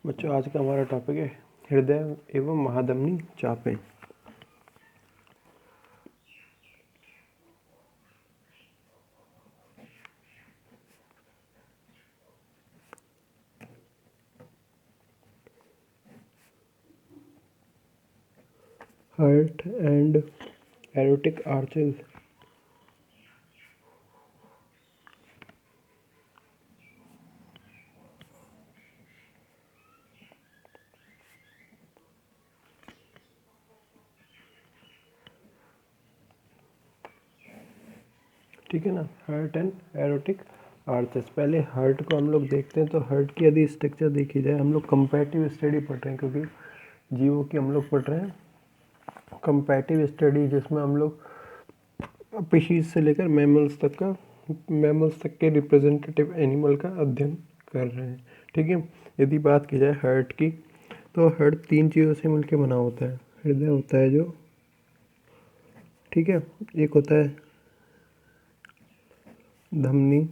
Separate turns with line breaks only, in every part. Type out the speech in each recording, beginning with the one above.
बच्चों, आज का हमारा टॉपिक है हृदय एवं महाधमनी चापें। Heart and aortic arches. ठीक है ना, हार्ट एंड एरोटिक आर्चेस। पहले हार्ट को हम लोग देखते हैं। तो हार्ट की यदि स्ट्रक्चर देखी जाए, हम लोग कंपैरेटिव स्टडी पढ़ रहे हैं, क्योंकि जीवो की हम लोग पढ़ रहे हैं कंपैरेटिव स्टडी, जिसमें हम लोग स्पीशीज से लेकर मैमल्स तक के रिप्रेजेंटेटिव एनिमल का अध्ययन कर रहे हैं। ठीक है, यदि बात की जाए हार्ट की, तो हार्ट 3 चीज़ों से मिलकर बना होता है। हृदय होता है जो, ठीक है, एक होता है धमनी,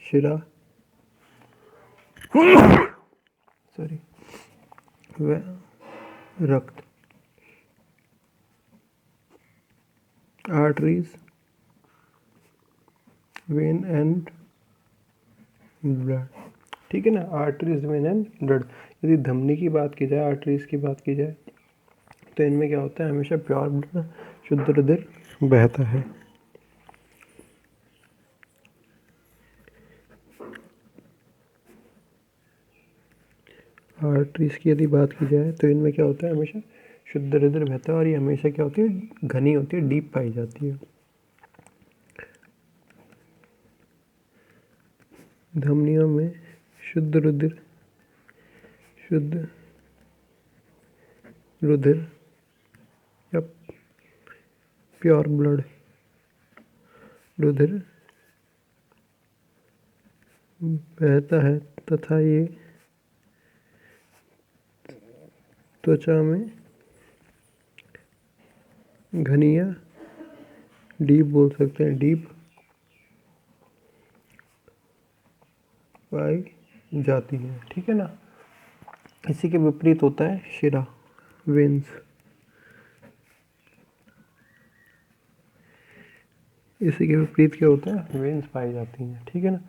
शिरा सॉरी व रक्त, आर्टरीज, वेन एंड ब्लड। ठीक है ना, आर्टरीज, वेन एंड ब्लड। यदि धमनी की बात की जाए, आर्टरीज की बात की जाए, तो इनमें क्या होता है, हमेशा प्योर ब्लड, शुद्ध रुधिर बहता है। आर्टरीज की यदि बात की जाए, तो इनमें क्या होता है, हमेशा शुद्ध रुधिर बहता है, और ये हमेशा क्या होती है, घनी होती है, डीप पाई जाती है। धमनियों में शुद्ध रुधिर या प्योर ब्लड रुधिर बहता है, तथा ये त्वचा में घनी या डीप बोल सकते हैं, डीप पाई जाती है। ठीक है ना, इसी के विपरीत होता है शिरा, वेन्स। इसी के विपरीत क्या होता है, वेन्स पाई जाती हैं। ठीक है ना,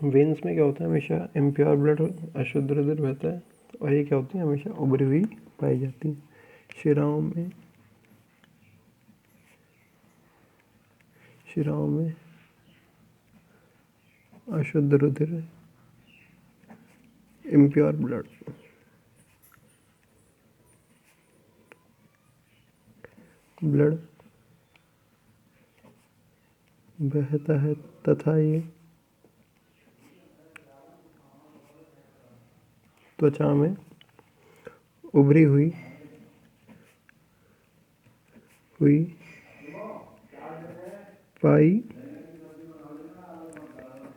वेन्स में क्या होता है, हमेशा इम्प्योर ब्लड, अशुद्ध रुधिर बहता है, और ये क्या होती है, हमेशा उभरी हुई पाई जाती है। शिराओं में अशुद्ध रुधिर, इम्प्योर ब्लड बहता है, तथा ये त्वचा में उभरी हुई पाई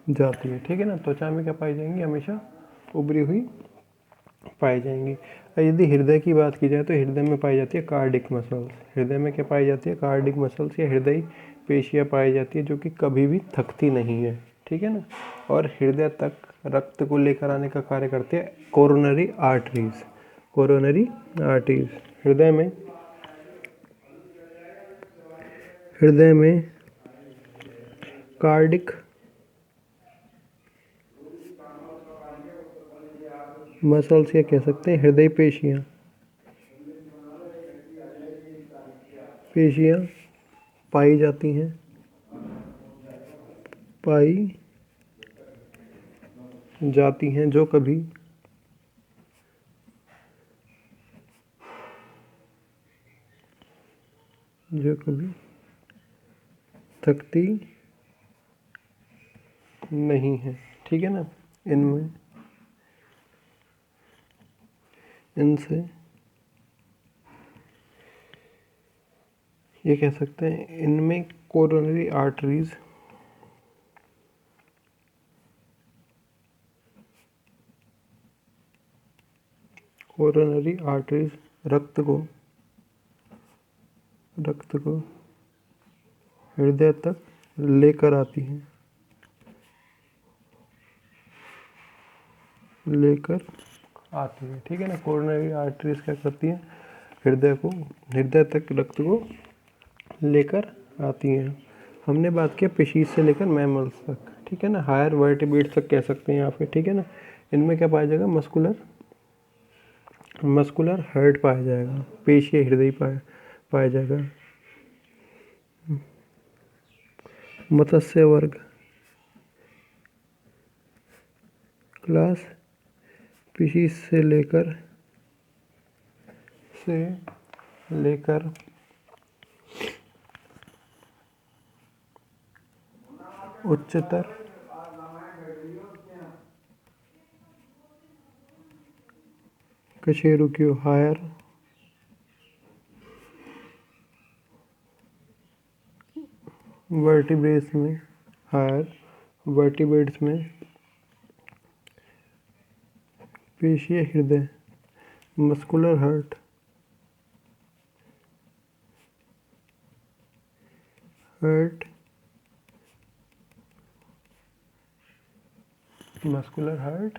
जाती है। ठीक है ना, त्वचा में क्या पाई जाएंगी, हमेशा उभरी हुई पाई जाएंगी। यदि हृदय की बात की जाए, तो हृदय में पाई जाती है कार्डिक मसल्स। हृदय में क्या पाई जाती है, कार्डिक मसल्स या हृदय पेशियाँ पाई जाती है, जो कि कभी भी थकती नहीं है। ठीक है ना, और हृदय तक रक्त को लेकर आने का कार्य करते हैं कोरोनरी आर्टरीज। हृदय में कार्डिक मसल्स, या कह सकते हैं हृदय पेशियाँ पाई जाती हैं, जो कभी थकती नहीं है। ठीक है ना, इनसे ये कह सकते हैं, इनमें कोरोनरी आर्टरीज रक्त को हृदय तक लेकर आती हैं। लेकर आती है, ठीक है ना। कोरोनरी आर्टरीज क्या करती हैं, हृदय तक रक्त को लेकर आती हैं। हमने बात किया पेशीज से लेकर मैमल्स तक, ठीक है ना। हायर वर्टिब्रेट्स तक कह सकते हैं यहाँ पे, ठीक है ना। इनमें क्या पाया जाएगा, मस्कुलर हार्ट पाया जाएगा, पेशीय हृदय पाया जाएगा। मत्स्य वर्ग क्लास स्पीशीज से लेकर उच्चतर कशेरुकियों हायर वर्टिब्रेट्स में पेशीय हृदय मस्कुलर हार्ट मस्कुलर हार्ट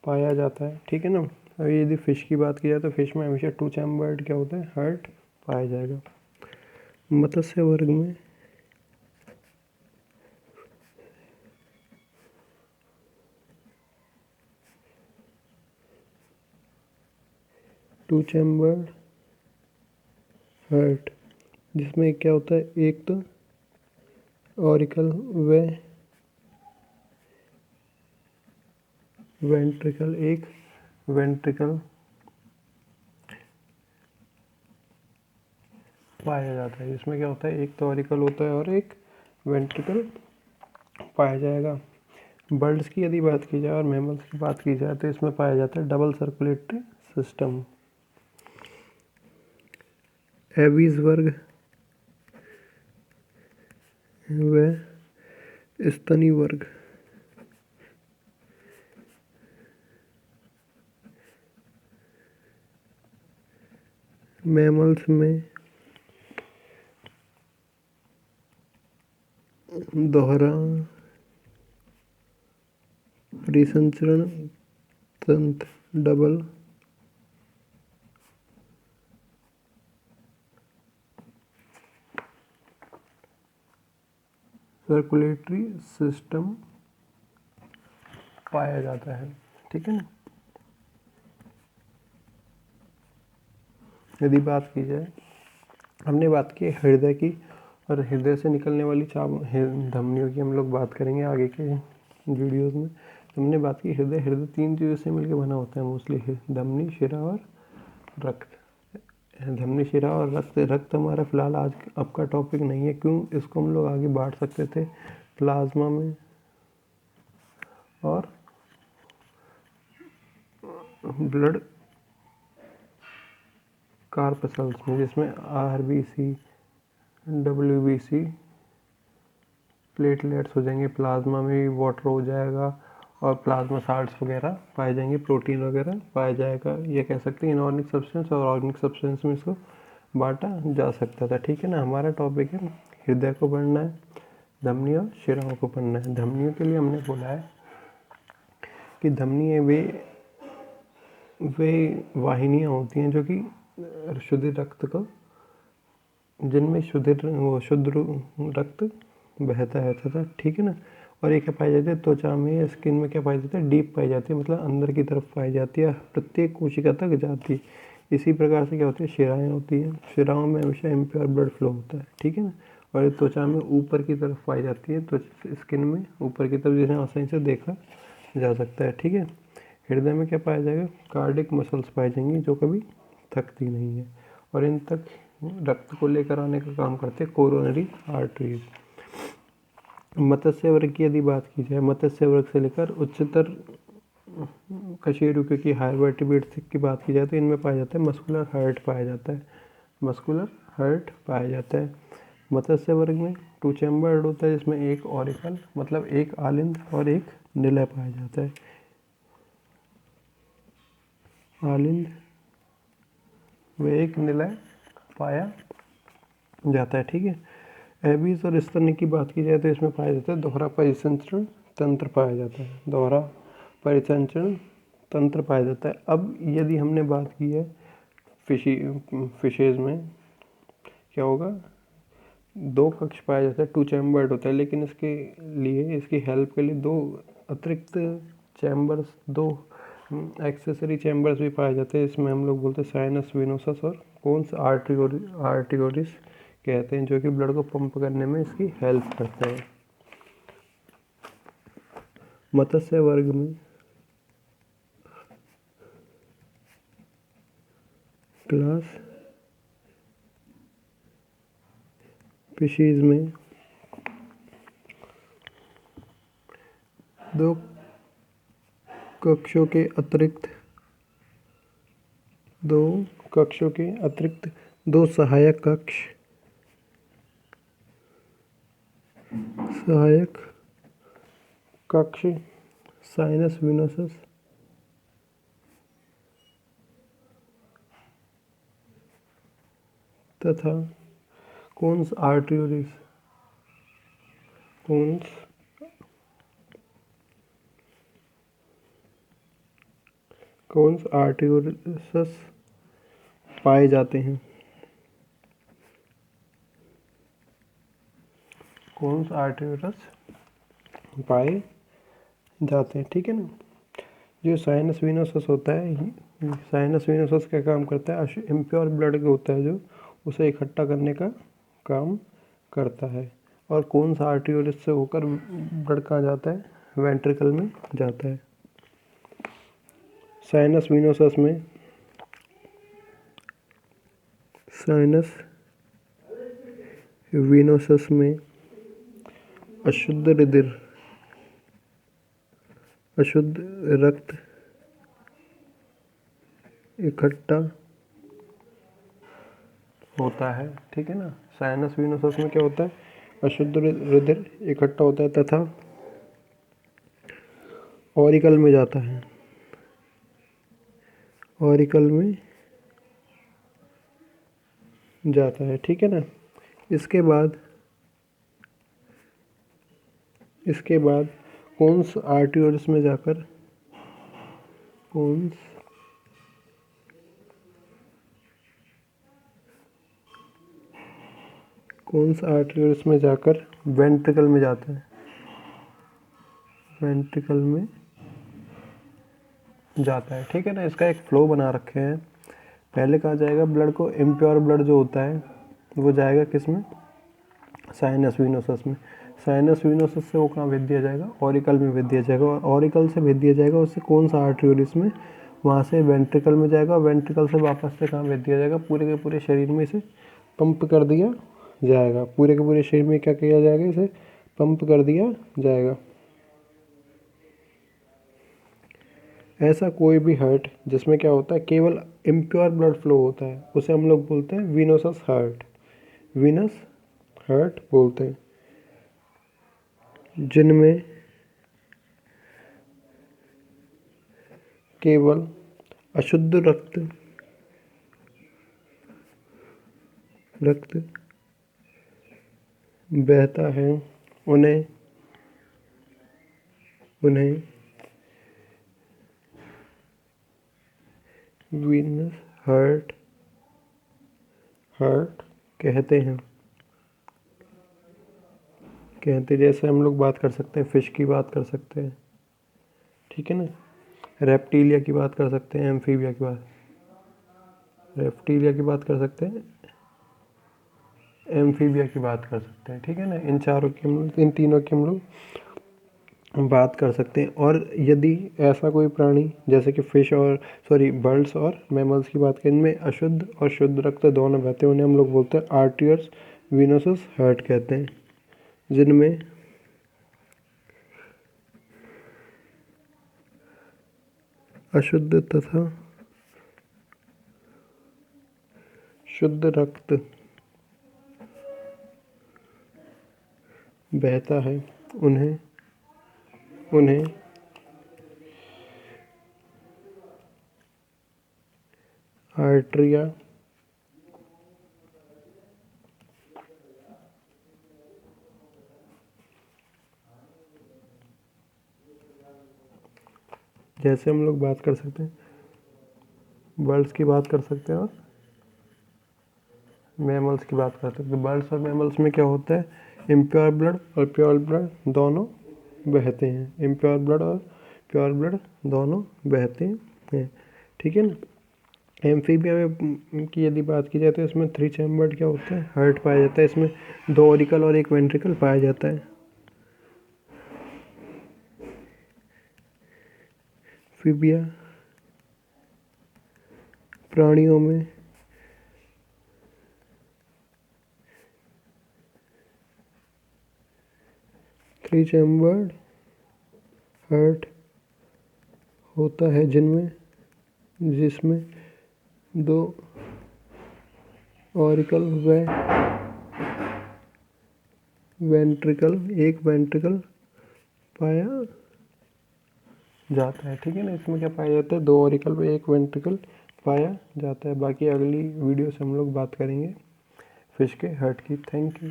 पाया जाता है, ठीक है ना। अभी यदि फिश की बात की जाए तो फिश में हमेशा 2 चैम्बर्ड क्या होता है, हार्ट पाया जाएगा। मत्स्य वर्ग में टू चैम्बर्ड हार्ट, जिसमें क्या होता है, एक तो ऑरिकल व वेंट्रिकल, एक वेंट्रिकल पाया जाता है। इसमें क्या होता है, एक तो ऑरिकल होता है और एक वेंट्रिकल पाया जाएगा। बर्ड्स की यदि बात की जाए और मैमल्स की बात की जाए तो इसमें पाया जाता है डबल सर्कुलेटरी सिस्टम। एवीज वर्ग व स्तनी वर्ग मैमल्स में दोहरा परिसंचरण तंत्र डबल सर्कुलेटरी सिस्टम पाया जाता है, ठीक है ना। यदि बात की जाए, हमने बात की हृदय की, और हृदय से निकलने वाली धमनियों की हम लोग बात करेंगे आगे के वीडियोस में। तो हमने बात की हृदय 3 चीज़ों से मिलकर बना होता है मोस्टली, धमनी, शिरा और रक्त। धमनी, शिरा और रक्त हमारा फिलहाल आज अब का टॉपिक नहीं है, क्यों, इसको हम लोग आगे बांट सकते थे प्लाज्मा में और ब्लड कार्पसल्स में, जिसमें RBC, WBC प्लेटलेट्स हो जाएंगे, प्लाज्मा में भी वाटर हो जाएगा और प्लाज्मा साल्ट्स वगैरह पाए जाएंगे, प्रोटीन वगैरह पाया जाएगा। ये कह सकते हैं इनऑर्गेनिक सब्सटेंस और ऑर्गेनिक सब्सटेंस में इसको बांटा जा सकता था, ठीक है ना। हमारा टॉपिक है हृदय को पढ़ना है, धमनी और शिराओं को पढ़ना है। धमनियों के लिए हमने बोला है कि धमनी वे वाहिनियाँ होती हैं जो कि शुद्ध रक्त को, जिनमें शुद्ध रक्त बहता है तथा, ठीक है ना। और ये क्या पाई जाती है, त्वचा में, स्किन में क्या पाई जाती है, डीप पाई जाती है, मतलब अंदर की तरफ पाई जाती है, प्रत्येक कोशिका तक जाती है। इसी प्रकार से क्या होती है, शिराएँ होती हैं, शिराओं में हमेशा इम्प्योर ब्लड फ्लो होता है, ठीक है ना। और ये त्वचा में ऊपर की तरफ पाई जाती है, तो स्किन में ऊपर की तरफ, जिन्हें आसानी से देखा जा सकता है, ठीक है। हृदय में क्या पाया जाएगा, कार्डिक मसल्स पाई जाएंगी जो कभी थकती नहीं है, और इन तक रक्त को लेकर आने का काम करते हैं कोरोनरी आर्टरीज। मत्स्य वर्ग की यदि बात की जाए, मत्स्य वर्ग से लेकर उच्चतर कशेरुकियों की हायर वर्टिब्रेट्स की बात की जाए तो इनमें पाया जाता है मस्कुलर हार्ट पाया जाता है, मस्कुलर हार्ट पाया जाता है। मत्स्य वर्ग में 2 चैम्बर्ड होता है, जिसमें एक ऑरिकल मतलब एक आलिंद और एक निलय पाया जाता है। आलिंद व एक निलय पाया जाता है, ठीक है। एबीज और स्तनी की बात की जाए तो इसमें पाया जाता है दोहरा परिसंचरण तंत्र पाया जाता है, दोहरा परिसंचरण तंत्र पाया जाता है। अब यदि हमने बात की है फिशेज में क्या होगा, 2 कक्ष पाया जाता है, 2 चैम्बर्ड होता है, लेकिन इसके लिए इसकी हेल्प के लिए 2 अतिरिक्त चैम्बर्स, 2 एक्सेसरी चैम्बर्स भी पाए जाते हैं। इसमें हम लोग बोलते हैं साइनस विनोसस और कोन्स आर्टियोरिस कहते हैं, जो कि ब्लड को पंप करने में इसकी हेल्प करते हैं। मत्स्य वर्ग में क्लास फिशीज में 2 कक्षों के अतिरिक्त 2 सहायक कक्ष साइनस विनोसस तथा कोन्स आर्टियोरिस पाए जाते हैं। कोन्स आर्टियोरिस पाए जाते हैं, ठीक है ना। जो साइनस विनोसस होता है, साइनस विनोसस क्या काम करता है, इम्प्योर ब्लड होता है जो उसे इकट्ठा करने का काम करता है। और कोन्स आर्टियोरिस से होकर ब्लड कहाँ जाता है, वेंट्रिकल में जाता है। साइनस विनोसस में अशुद्ध रक्त इकट्ठा होता है, ठीक है ना। साइनस विनोसस में क्या होता है, अशुद्ध रुधिर इकट्ठा होता है तथा ऑरिकल में जाता है, ठीक है ना। इसके बाद कोन्स आर्टियोरिस में जाकर कोन्स आर्टियोरिस में जाकर वेंट्रिकल में जाता है, ठीक है ना। इसका एक फ्लो बना रखे हैं। पहले कहाँ जाएगा ब्लड को, इम्प्योर ब्लड जो होता है वो जाएगा किस में, साइनस विनोसस में। साइनस विनोसस से वो कहाँ भेज दिया जाएगा, ऑरिकल में भेज दिया जाएगा, और ऑरिकल से भेज दिया जाएगा उससे कोन्स आर्टियोरिस में, वहाँ से वेंट्रिकल में जाएगा, वेंट्रिकल से वापस से कहाँ भेज दिया जाएगा, पूरे के पूरे शरीर में इसे पंप कर दिया जाएगा। पूरे के पूरे शरीर में क्या किया जाएगा, इसे पंप कर दिया जाएगा। ऐसा कोई भी हार्ट जिसमें क्या होता है, केवल इम्प्योर ब्लड फ्लो होता है, उसे हम लोग बोलते हैं वीनस हार्ट बोलते हैं। जिनमें केवल अशुद्ध रक्त बहता है, उन्हें वीनस हार्ट कहते हैं। जैसे हम लोग बात कर सकते हैं, फिश की बात कर सकते हैं, ठीक है ना। रेप्टिलिया की बात कर सकते हैं, एम्फीबिया की बात कर सकते हैं, एम्फीबिया की बात कर सकते हैं, ठीक है ना। इन तीनों की हम लोग बात कर सकते हैं। और यदि ऐसा कोई प्राणी जैसे कि बर्ड्स और मैमल्स की बात करें, इनमें अशुद्ध और शुद्ध रक्त दोनों बहते हैं, उन्हें हम लोग बोलते हैं आर्टियर्स विनोसस हार्ट कहते हैं। जिनमें अशुद्ध तथा शुद्ध रक्त बहता है, उन्हें आर्टरिया जैसे हम लोग बात कर सकते हैं, बर्ड्स की बात कर सकते हैं और मैमल्स की बात कर सकते हैं। बर्ड्स और मैमल्स में क्या होता है, इम्प्योर ब्लड और प्योर ब्लड दोनों बहते हैं, इम्प्योर ब्लड और प्योर ब्लड दोनों बहते हैं, ठीक है ना। एम्फीबिया में की यदि बात की जाए तो इसमें 3 चैम्बर्ड क्या होता है, हार्ट पाया जाता है। इसमें 2 ऑरिकल और 1 वेंट्रिकल पाया जाता है। फीबिया प्राणियों में 3 चैम्बर्ड हार्ट होता है जिसमें 2 ऑरिकल व वेंट्रिकल, 1 वेंट्रिकल पाया जाता है, ठीक है ना। इसमें क्या पाया जाता है, 2 ऑरिकल व 1 वेंट्रिकल पाया जाता है। बाकी अगली वीडियो से हम लोग बात करेंगे फिश के हार्ट की। Thank you.